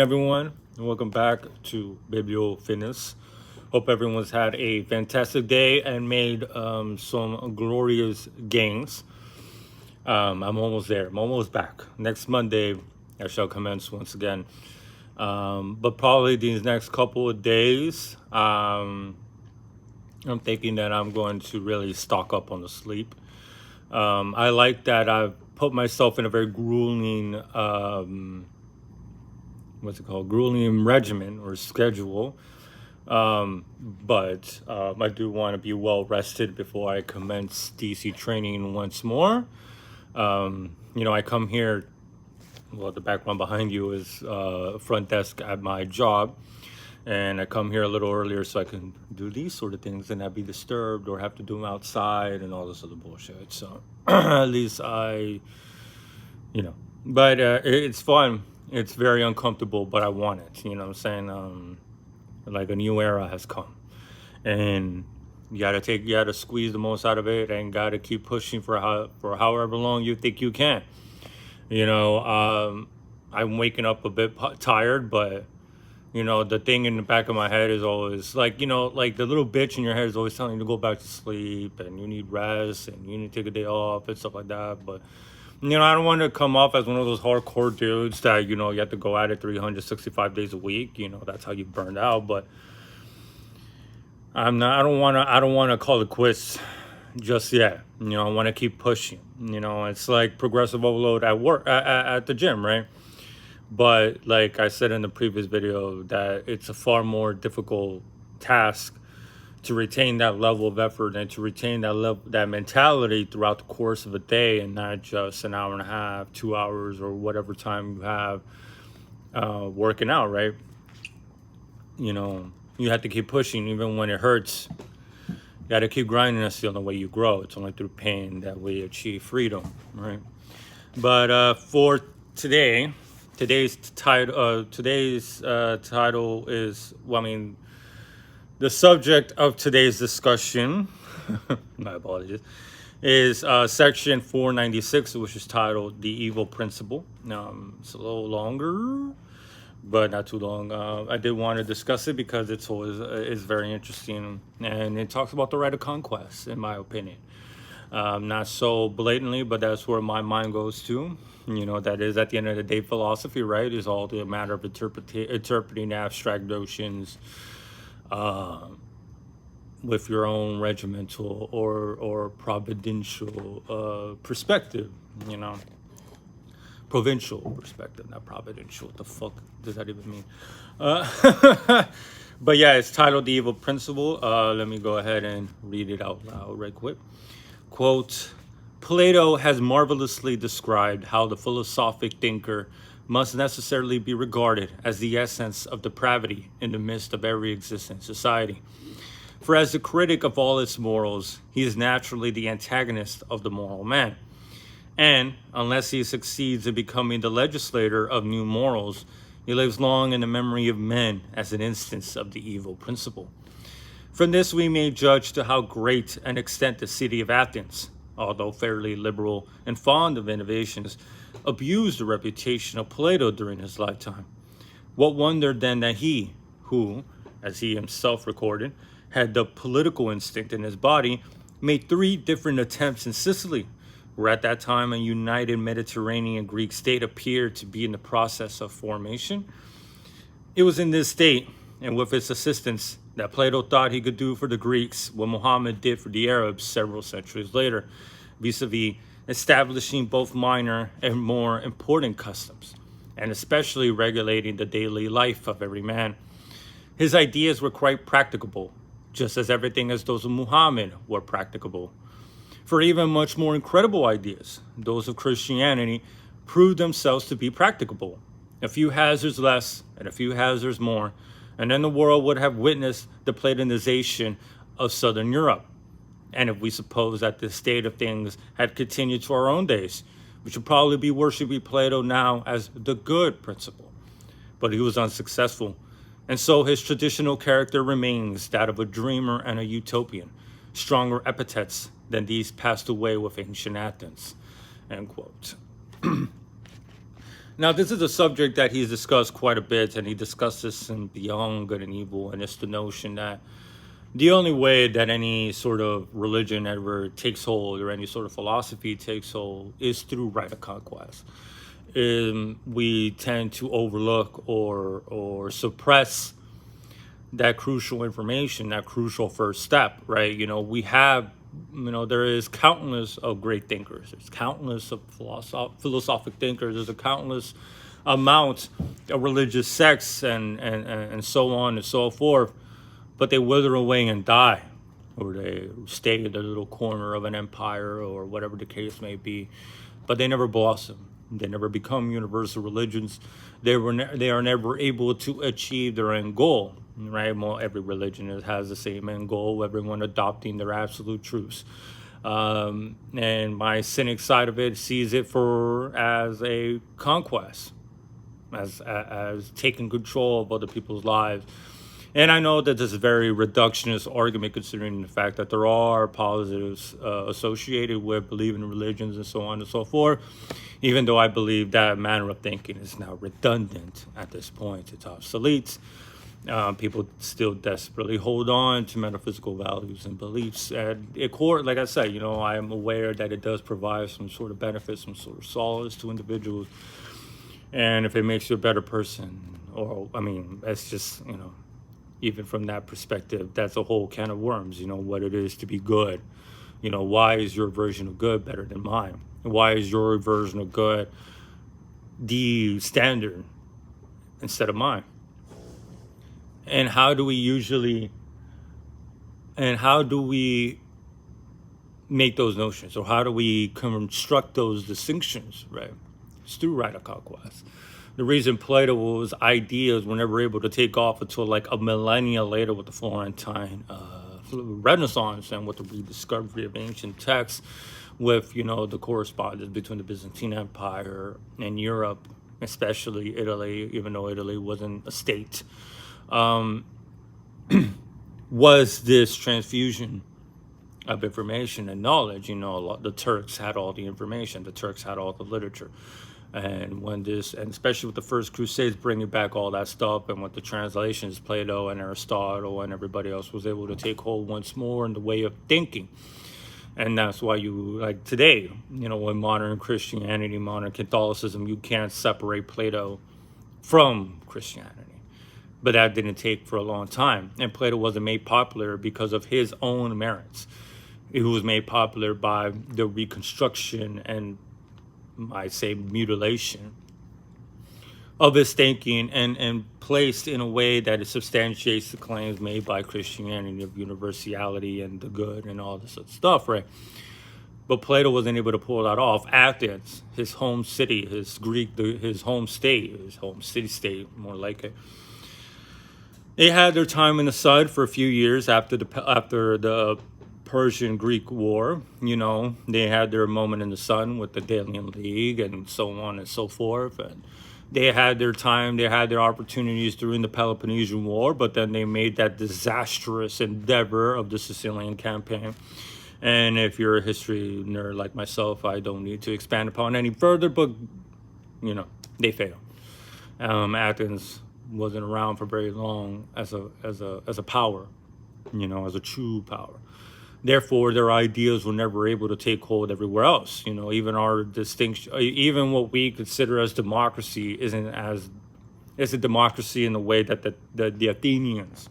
Everyone, and welcome back to Biblio Fitness. Hope everyone's had a fantastic day and made some glorious gains. I'm almost there. I'm almost back. Next Monday, I shall commence once again. But probably these next couple of days, I'm thinking that I'm going to really stock up on the sleep. I like that I've put myself in a very grueling grueling regimen or schedule. But I do want to be well rested before I commence DC training once more. I come here, well, the background behind you is front desk at my job. And I come here a little earlier so I can do these sort of things and not be disturbed or have to do them outside and all this other bullshit. So at least but it's fun. It's very uncomfortable, but I want it. You know what I'm saying? Like a new era has come, and you gotta squeeze the most out of it, and gotta keep pushing for however long you think you can. I'm waking up a bit tired, but the thing in the back of my head is always like the little bitch in your head is always telling you to go back to sleep and you need rest and you need to take a day off and stuff like that. But I don't want to come off as one of those hardcore dudes that, you have to go at it 365 days a week. That's how you burned out. But I don't want to call it quits just yet. I want to keep pushing. It's like progressive overload at work, at the gym, right? But like I said in the previous video, that it's a far more difficult task to retain that level of effort and to retain that mentality throughout the course of a day, and not just an hour and a half, 2 hours, or whatever time you have working out, right? You have to keep pushing even when it hurts. You got to keep grinding. That's the only way you grow. It's only through pain that we achieve freedom, right? But for today's title is, the subject of today's discussion, my apologies, is section 496, which is titled The Evil Principle. It's a little longer, but not too long. I did want to discuss it because it's very interesting, and it talks about the right of conquest, in my opinion. Not so blatantly, but that's where my mind goes to. That is, at the end of the day, philosophy, right? Is all the matter of interpreting abstract notions with your own regimental or providential perspective, provincial perspective, not providential. What the fuck does that even mean? But yeah, it's titled The Evil Principle. Let me go ahead and read it out loud right quick. Quote, Plato has marvelously described how the philosophic thinker must necessarily be regarded as the essence of depravity in the midst of every existing society. For as the critic of all its morals, he is naturally the antagonist of the moral man. And, unless he succeeds in becoming the legislator of new morals, he lives long in the memory of men as an instance of the evil principle. From this we may judge to how great an extent the city of Athens, although fairly liberal and fond of innovations, abused the reputation of Plato during his lifetime. What wonder then that he, who, as he himself recorded, had the political instinct in his body, made 3 different attempts in Sicily, where at that time a united Mediterranean Greek state appeared to be in the process of formation. It was in this state, and with its assistance, that Plato thought he could do for the Greeks what Muhammad did for the Arabs several centuries later, vis-a-vis establishing both minor and more important customs, and especially regulating the daily life of every man. His ideas were quite practicable, just as everything as those of Muhammad were practicable. For even much more incredible ideas, those of Christianity, proved themselves to be practicable. A few hazards less and a few hazards more, and then the world would have witnessed the Platonization of Southern Europe. And if we suppose that this state of things had continued to our own days, we should probably be worshiping Plato now as the good principle. But he was unsuccessful, and so his traditional character remains that of a dreamer and a utopian. Stronger epithets than these passed away with ancient Athens. End quote. Now, this is a subject that he's discussed quite a bit, and he discussed this in Beyond Good and Evil, and it's the notion that the only way that any sort of religion ever takes hold or any sort of philosophy takes hold is through right of conquest. We tend to overlook or suppress that crucial information, that crucial first step, right? We have, there is countless of great thinkers. There's countless of philosophic thinkers. There's a countless amount of religious sects and so on and so forth. But they wither away and die, or they stay in the little corner of an empire or whatever the case may be. But they never blossom. They never become universal religions. They are never able to achieve their end goal, right? Well, every religion has the same end goal, everyone adopting their absolute truths. And my cynic side of it sees it as a conquest, as taking control of other people's lives. And I know that this is a very reductionist argument, considering the fact that there are positives associated with believing in religions and so on and so forth, even though I believe that manner of thinking is now redundant at this point. It's obsolete. People still desperately hold on to metaphysical values and beliefs. And like I said, I am aware that it does provide some sort of benefit, some sort of solace to individuals. And if it makes you a better person, that's just, even from that perspective, that's a whole can of worms, what it is to be good. Why is your version of good better than mine? Why is your version of good the standard instead of mine? And how do we make those notions, or how do we construct those distinctions, right? It's through right of conquest. The reason Plato's ideas were never able to take off until like a millennia later with the Florentine Renaissance and with the rediscovery of ancient texts, with the correspondence between the Byzantine Empire and Europe, especially Italy, even though Italy wasn't a state, was this transfusion of information and knowledge. The Turks had all the information. The Turks had all the literature. And especially with the First Crusades, bringing back all that stuff, and with the translations, Plato and Aristotle and everybody else was able to take hold once more in the way of thinking. And that's why like today, in modern Christianity, modern Catholicism, you can't separate Plato from Christianity. But that didn't take for a long time. And Plato wasn't made popular because of his own merits. It was made popular by the reconstruction and, I say, mutilation of his thinking, and placed in a way that it substantiates the claims made by Christianity of universality and the good and all this other stuff, right? But Plato wasn't able to pull that off. Athens, his home city, his home city-state, more like it. They had their time in the sun for a few years after the Persian-Greek War. They had their moment in the sun with the Delian League and so on and so forth. And they had their time, they had their opportunities during the Peloponnesian War, but then they made that disastrous endeavor of the Sicilian campaign. And if you're a history nerd like myself, I don't need to expand upon any further, but, they failed. Athens wasn't around for very long as a power, as a true power. Therefore, their ideas were never able to take hold everywhere else. Even our distinction, even what we consider as democracy, it's a democracy in the way that the Athenians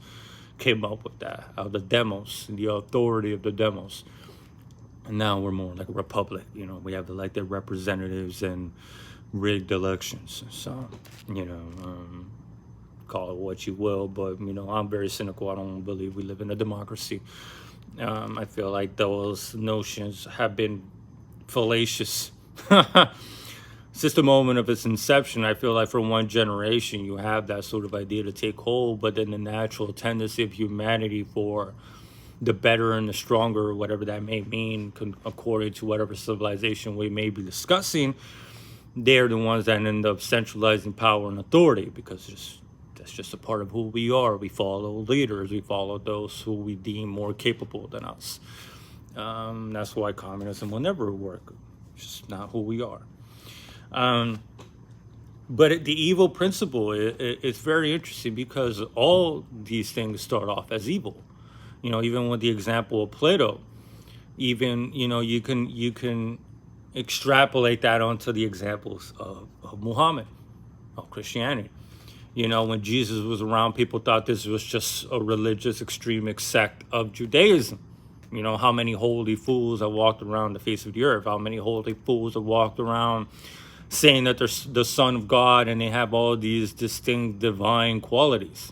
came up with that, of the demos, the authority of the demos. And now we're more like a republic. We have elected representatives and rigged elections. So, call it what you will, but I'm very cynical. I don't believe we live in a democracy. I feel like those notions have been fallacious since the moment of its inception. I feel like for one generation you have that sort of idea to take hold, but then the natural tendency of humanity for the better and the stronger, whatever that may mean, according to whatever civilization we may be discussing, they're the ones that end up centralizing power and authority, because that's just a part of who we are. We follow leaders. We follow those who we deem more capable than us. That's why communism will never work. It's just not who we are. But the evil principle, it's very interesting because all these things start off as evil. Even with the example of Plato, even you can extrapolate that onto the examples of Muhammad, of Christianity. When Jesus was around, people thought this was just a religious extremist sect of Judaism. How many holy fools have walked around the face of the earth? How many holy fools have walked around saying that they're the Son of God and they have all these distinct divine qualities?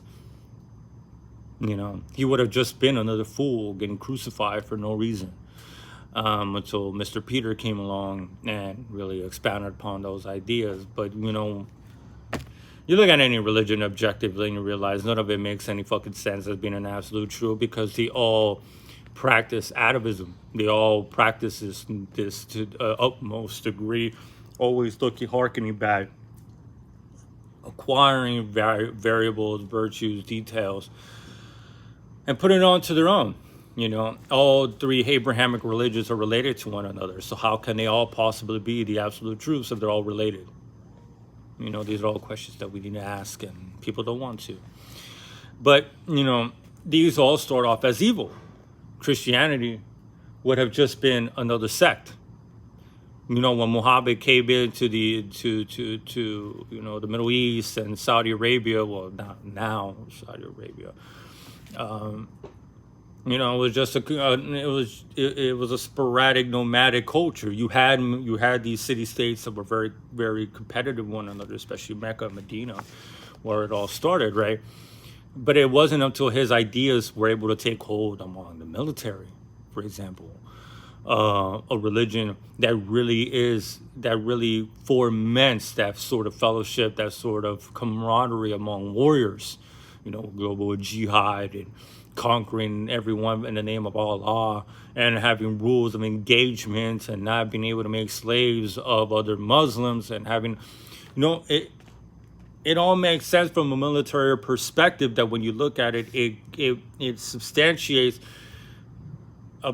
He would have just been another fool getting crucified for no reason, until Mr. Peter came along and really expounded upon those ideas. But you look at any religion objectively and you realize none of it makes any fucking sense as being an absolute truth, because they all practice atavism. They all practice this to utmost degree, always looking, harkening back, acquiring variables, virtues, details, and putting it on to their own. All three Abrahamic religions are related to one another. So how can they all possibly be the absolute truths if they're all related? These are all questions that we need to ask, and people don't want to. But, these all start off as evil. Christianity would have just been another sect. When Muhammad came into the the Middle East and Saudi Arabia, well, not now Saudi Arabia, it was just it was a sporadic nomadic culture. You had these city states that were very, very competitive with one another, especially Mecca and Medina, where it all started, right? But it wasn't until his ideas were able to take hold among the military, for example, a religion that really foments that sort of fellowship, that sort of camaraderie among warriors, global jihad and conquering everyone in the name of Allah, and having rules of engagement, and not being able to make slaves of other Muslims, and having, it all makes sense from a military perspective, that when you look at it, it substantiates a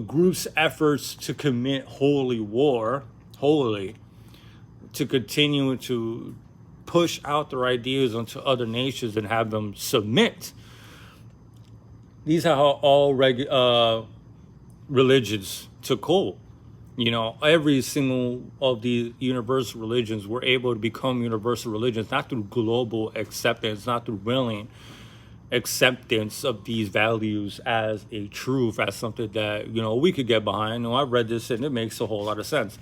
group's efforts to commit holy war, to continue to push out their ideas onto other nations and have them submit. These are how all religions took hold. Every single of the universal religions were able to become universal religions, not through global acceptance, not through willing acceptance of these values as a truth, as something that, we could get behind. I've read this and it makes a whole lot of sense.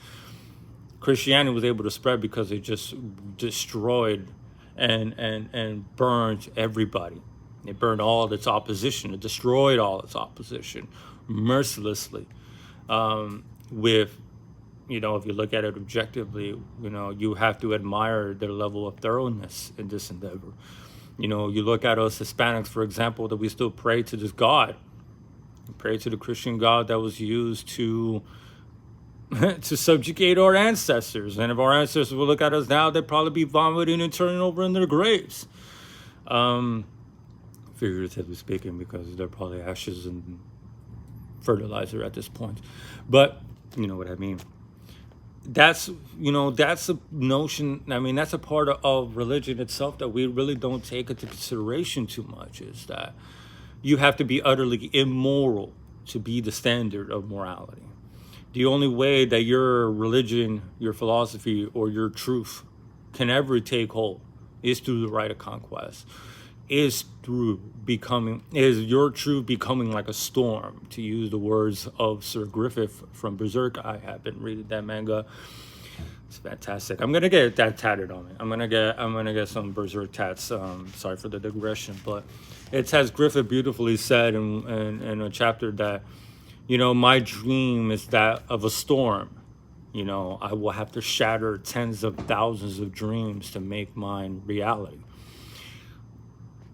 Christianity was able to spread because it just destroyed and burned everybody. It burned all its opposition. It destroyed all its opposition mercilessly. If you look at it objectively, you have to admire their level of thoroughness in this endeavor. You look at us Hispanics, for example, that we still pray to this God. We pray to the Christian God that was used to subjugate our ancestors. And if our ancestors would look at us now, they'd probably be vomiting and turning over in their graves. Figuratively speaking, because they're probably ashes and fertilizer at this point. But you know what I mean. That's a notion. That's a part of religion itself that we really don't take into consideration too much, is that you have to be utterly immoral to be the standard of morality. The only way that your religion, your philosophy, or your truth can ever take hold is through the rite of conquest, is your truth becoming like a storm, to use the words of Sir Griffith from Berserk. I have been reading that manga. It's fantastic. I'm gonna get that tatted on me. I'm gonna get some Berserk tats. Sorry for the digression, but it has Griffith beautifully said in a chapter that, my dream is that of a storm. I will have to shatter tens of thousands of dreams to make mine reality.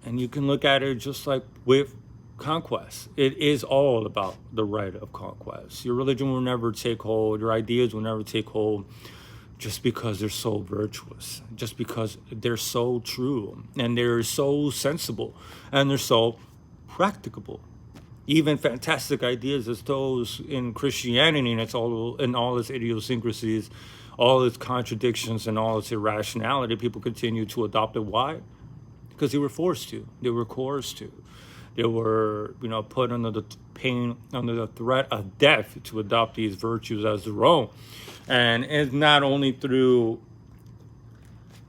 And you can look at it just like with conquest. It is all about the rite of conquest. Your religion will never take hold. Your ideas will never take hold just because they're so virtuous, just because they're so true, and they're so sensible, and they're so practicable. Even fantastic ideas as those in Christianity and all its idiosyncrasies all its contradictions and all its irrationality, people continue to adopt it. Why? Because they were forced to. They were coerced to. They were, put under the pain, under the threat of death to adopt these virtues as their own. And it's not only through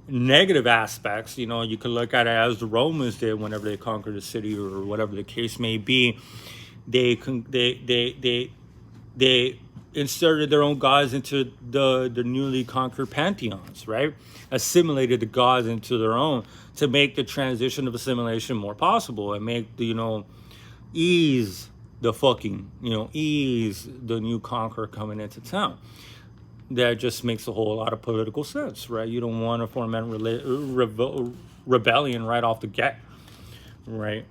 negative aspects. You can look at it as the Romans did whenever they conquered a city or whatever the case may be. They inserted their own gods into the newly conquered pantheons, right? Assimilated the gods into their own to make the transition of assimilation more possible and make the ease the new conqueror coming into town. That just makes a whole lot of political sense, right? You don't want to foment rebellion right off the get, right?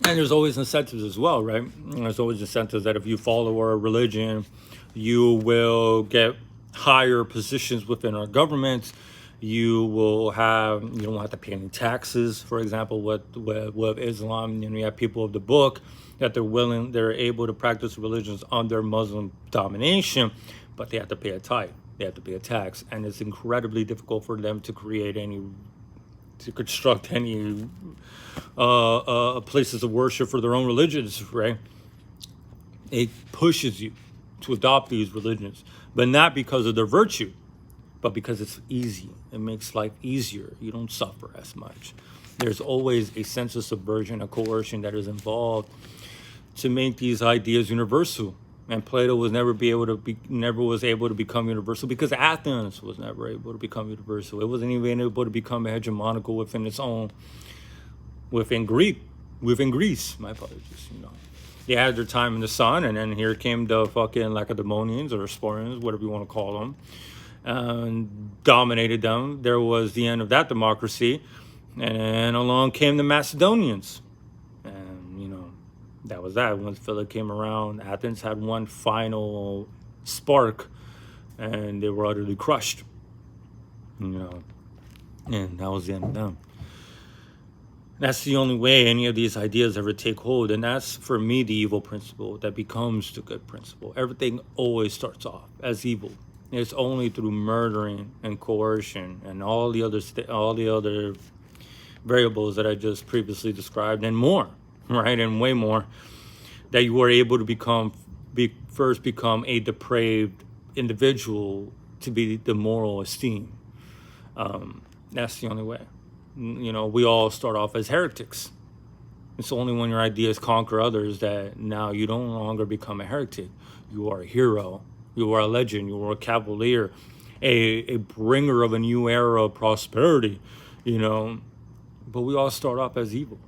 And there's always incentives as well, right? There's always incentives that if you follow our religion, you will get higher positions within our government. You don't have to pay any taxes, for example, with Islam. You have people of the book that they're able to practice religions under Muslim domination, but they have to pay a tithe. They have to pay a tax, and it's incredibly difficult for them to construct any places of worship for their own religions, right? It pushes you to adopt these religions, but not because of their virtue, but because it's easy. It makes life easier. You don't suffer as much. There's always a sense of subversion, a coercion that is involved to make these ideas universal. And Plato was never was able to become universal because Athens was never able to become universal. It wasn't even able to become hegemonical within Greece. My apologies. They had their time in the sun, and then here came the fucking Lacedaemonians or Spartans, whatever you want to call them, and dominated them. There was the end of that democracy, and then along came the Macedonians, and that was that. Once Philip came around, Athens had one final spark, and they were utterly crushed. And that was the end of them. That's the only way any of these ideas ever take hold, and that's, for me, the evil principle that becomes the good principle. Everything always starts off as evil. It's only through murdering and coercion and all the other variables that I just previously described, and more, right, and way more, that you are able to first become a depraved individual to be the moral esteem. That's the only way. We all start off as heretics. It's only when your ideas conquer others that now you don't longer become a heretic. You are a hero. You are a legend. You are a cavalier, a bringer of a new era of prosperity, But we all start off as evil.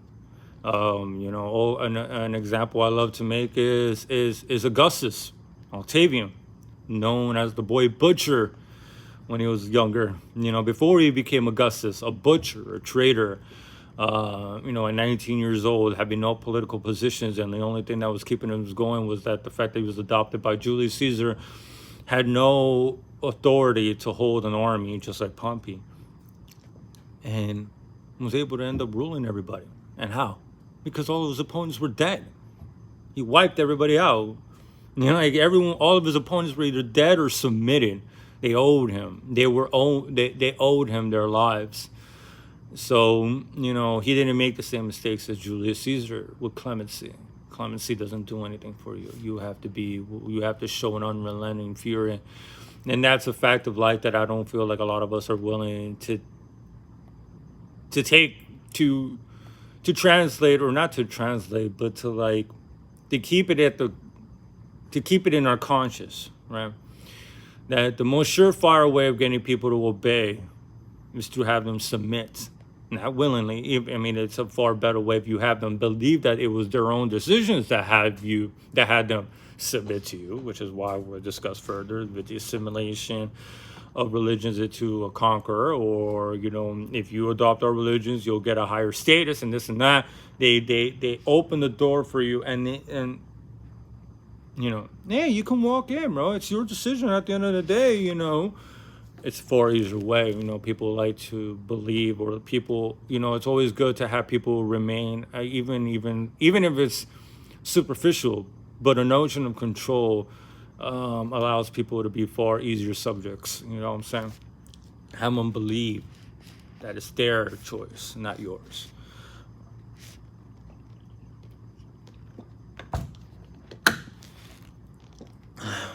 An example I love to make is Augustus, Octavian, known as the boy butcher when he was younger. Before he became Augustus, a butcher, a traitor, at 19 years old, having no political positions, and the only thing that was keeping him going was that the fact that he was adopted by Julius Caesar, had no authority to hold an army, just like Pompey, and was able to end up ruling everybody. And how? Because all of his opponents were dead. He wiped everybody out. All of his opponents were either dead or submitted. They owed him. They owed him their lives. So, he didn't make the same mistakes as Julius Caesar with clemency. Clemency doesn't do anything for you. You have to show an unrelenting fury. And that's a fact of life that I don't feel like a lot of us are willing to translate, or not to translate, but to keep it in our conscious, right? That the most surefire way of getting people to obey is to have them submit, not willingly. It's a far better way if you have them believe that it was their own decisions that had them submit to you, which is why we'll discuss further with the assimilation of religions into a conqueror, or if you adopt our religions, you'll get a higher status and this and that. They open the door for you, and you can walk in, bro. It's your decision at the end of the day. It's a far easier way. People like to believe, or people, it's always good to have people remain, even if it's superficial, But a notion of control allows people to be far easier subjects. You know what I'm saying? Have them believe that it's their choice, not yours.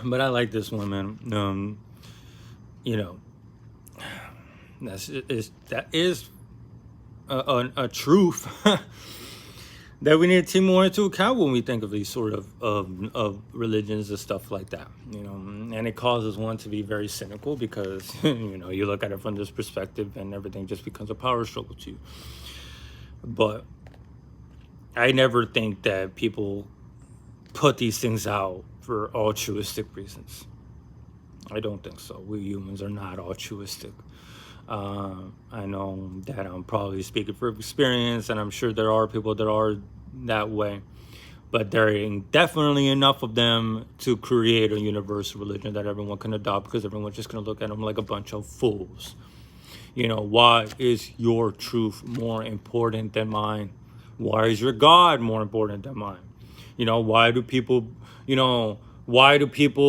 But I like this one, man. You know, that is a truth that we need to take more into account when we think of these sort of religions and stuff like that. You know, and it causes one to be very cynical because you know, you look at it from this perspective and everything just becomes a power struggle to you. But I never think that people put these things out for altruistic reasons. I don't think so. We humans are not altruistic. I know that I'm probably speaking from experience, and I'm sure there are people that are that way. But there ain't definitely enough of them to create a universal religion that everyone can adopt, because everyone's just going to look at them like a bunch of fools. You know, why is your truth more important than mine? Why is your God more important than mine? You know, why do people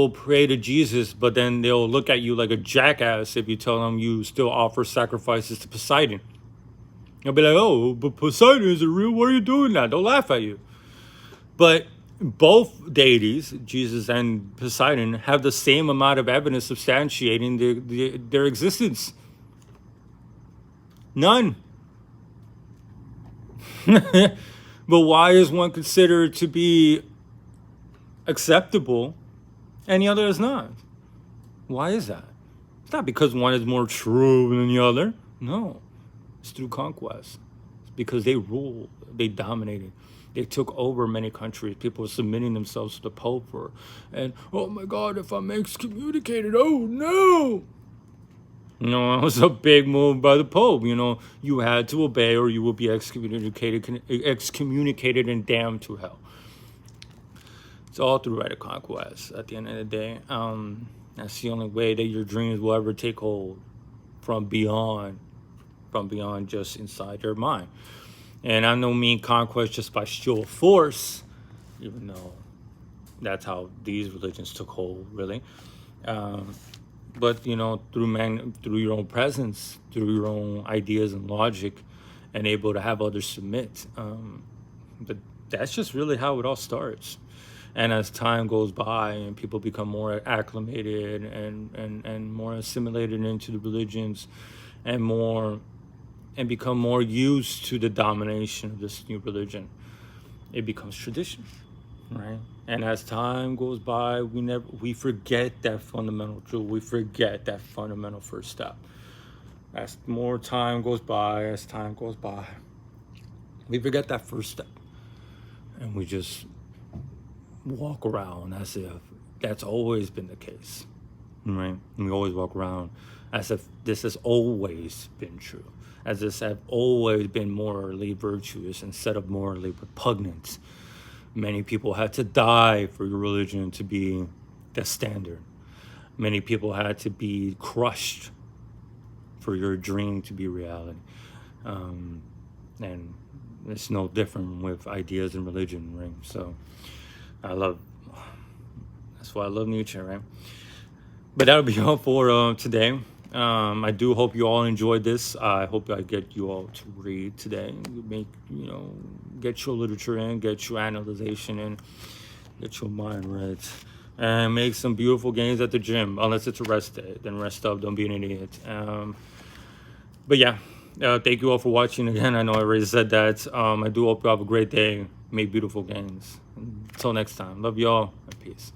pray to Jesus, but then they'll look at you like a jackass if you tell them you still offer sacrifices to Poseidon? They'll be like, oh, but Poseidon isn't real. Why are you doing that? They'll laugh at you. But both deities, Jesus and Poseidon, have the same amount of evidence substantiating their existence. None. But why is one considered to be acceptable and the other is not? Why is that? It's not because one is more true than the other. No. It's through conquest. It's because they ruled, they dominated. They took over many countries. People were submitting themselves to the Pope and oh my God, if I'm excommunicated, oh no. You know, it was a big move by the Pope. You know, you had to obey or you will be excommunicated and damned to hell. It's all through right of conquest at the end of the day. That's the only way that your dreams will ever take hold from beyond just inside your mind. And I don't mean conquest just by sheer force, even though that's how these religions took hold, really. But you know, through your own presence, through your own ideas and logic, and able to have others submit. But that's just really how it all starts. And as time goes by and people become more acclimated and more assimilated into the religions and become more used to the domination of this new religion, it becomes tradition, right? And as time goes by, we forget that fundamental truth. We forget that fundamental first step. As more time goes by, we forget that first step. And we just walk around as if that's always been the case, right? And we always walk around as if this has always been true, as this have always been morally virtuous instead of morally repugnant. Many people had to die for your religion to be the standard. Many people had to be crushed for your dream to be reality. And it's no different with ideas and religion, right? So that's why I love Nietzsche, right? But that'll be all for today. I do hope you all enjoyed this. I hope I get you all to read today. Get your literature in, get your analyzation in, get your mind right, and make some beautiful gains at the gym. Unless it's a rest day, then rest up. Don't be an idiot. But yeah, thank you all for watching again. I know I already said that. I do hope you have a great day. Make beautiful gains. Until next time, love y'all and peace.